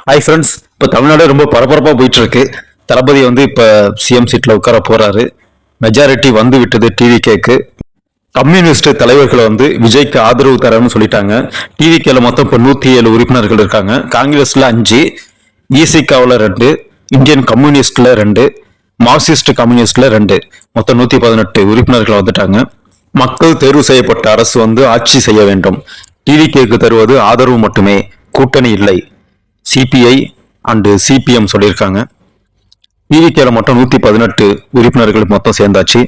Hi friends, இப்போ தமிழ்நாடு ரொம்ப பரபரப்பாக போயிட்டு இருக்கு. தளபதி வந்து இப்போ சிஎம் சீட்டில் உட்கார போறாரு. மெஜாரிட்டி வந்து விட்டது டிவிகேக்கு. கம்யூனிஸ்ட் தலைவர்களை வந்து விஜய்க்கு ஆதரவு தரன்னு சொல்லிட்டாங்க. டிவிகேல மொத்தம் இப்போ 107 உறுப்பினர்கள் இருக்காங்க. காங்கிரஸ்ல 5, இசிகாவில் 2, இந்தியன் கம்யூனிஸ்ட்ல 2, மார்க்சிஸ்ட் கம்யூனிஸ்ட்ல 2, மொத்தம் 118 உறுப்பினர்கள் வந்துட்டாங்க. மக்கள் தேர்வு செய்யப்பட்ட அரசு வந்து ஆட்சி செய்ய வேண்டும். டிவிகேக்கு தருவது ஆதரவு மட்டுமே, கூட்டணி இல்லை. சிபிஐ அண்ட் சிபிஎம் சொல்லியிருக்காங்க. டிவிகேல மட்டும் 118 உறுப்பினர்கள் மொத்தம் சேர்ந்தாச்சு.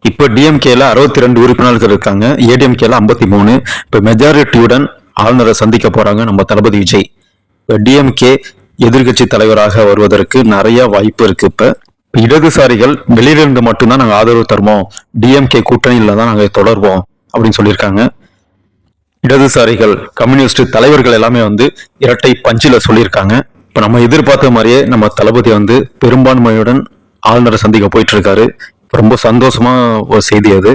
இப்போ டிஎம்கேல 62 உறுப்பினர்கள் இருக்காங்க. ஏடிஎம்கேல 53. இப்போ மெஜாரிட்டியுடன் ஆளுநரை சந்திக்க போறாங்க நம்ம தளபதி விஜய். இப்போ டிஎம்கே எதிர்கட்சி தலைவராக வருவதற்கு நிறைய வாய்ப்பு இருக்கு. இப்ப இடதுசாரிகள் வெளியிலிருந்து மட்டும்தான் நாங்கள் ஆதரவு தருவோம், டிஎம்கே கூட்டணியில தான் நாங்கள் தொடர்வோம் அப்படின்னு சொல்லியிருக்காங்க. இடதுசாரிகள் கம்யூனிஸ்ட் தலைவர்கள் எல்லாமே வந்து இரட்டை பஞ்சில சொல்லியிருக்காங்க. இப்ப நம்ம எதிர்பார்த்த மாதிரியே நம்ம தளபதி வந்து பெரும்பான்மையுடன் ஆளுநரை சந்திக்க போயிட்டு இருக்காரு. ரொம்ப சந்தோஷமா ஒரு செய்தி அது.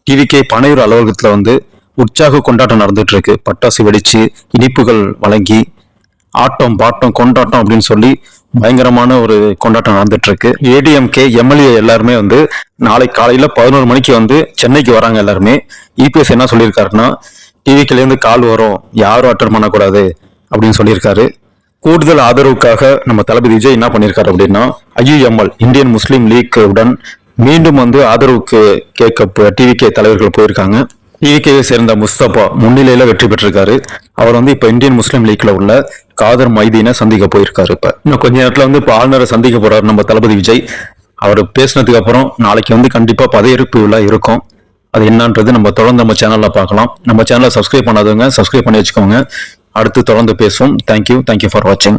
டிவிகே பனையூர் அலுவலகத்துல வந்து உற்சாக கொண்டாட்டம் நடந்துட்டு இருக்கு. பட்டாசு வெடிச்சு, இனிப்புகள் வழங்கி, ஆட்டம் பாட்டம் கொண்டாட்டம் அப்படின்னு சொல்லி பயங்கரமான ஒரு கொண்டாட்டம் நடந்துட்டு இருக்கு. ஏடிஎம்கே எம்எல்ஏ எல்லாருமே வந்து நாளை காலையில 11 மணிக்கு வந்து சென்னைக்கு வராங்க எல்லாருமே. இபிஎஸ் என்ன சொல்லியிருக்காருன்னா, டிவிக்கில இருந்து கால் வரும், யாரும் அட்டன் பண்ணக்கூடாது அப்படின்னு சொல்லியிருக்காரு. கூடுதல் ஆதரவுக்காக நம்ம தளபதி விஜய் என்ன பண்ணியிருக்காரு அப்படின்னா, ஐயுஎம்எல் இந்தியன் முஸ்லீம் லீக் உடன் மீண்டும் வந்து ஆதரவுக்கு கேட்க டிவிகே தலைவர்கள் போயிருக்காங்க. டிவிகேவை சேர்ந்த முஸ்தபா முன்னிலையில வெற்றி பெற்றிருக்காரு. அவர் வந்து இப்ப இந்தியன் முஸ்லீம் லீக்ல உள்ள காதர் மைதீனை சந்திக்க போயிருக்காரு. இப்ப இன்னும் கொஞ்ச நேரத்துல வந்து இப்ப ஆளுநரை சந்திக்க போறாரு நம்ம தளபதி விஜய். அவர் பேசினதுக்கு அப்புறம் நாளைக்கு வந்து கண்டிப்பா பதவியேற்பு விழா இருக்கும். அது என்னன்றது நம்ம தொடர்ந்து நம்ம சேனல்ல பார்க்கலாம். நம்ம சேனலை சப்ஸ்கிரைப் பண்ணாதவங்க சப்ஸ்கிரைப் பண்ணி வச்சுக்கோங்க. அடுத்து தொடர்ந்து பேசுவோம். தேங்க்யூ ஃபார் வாட்சிங்.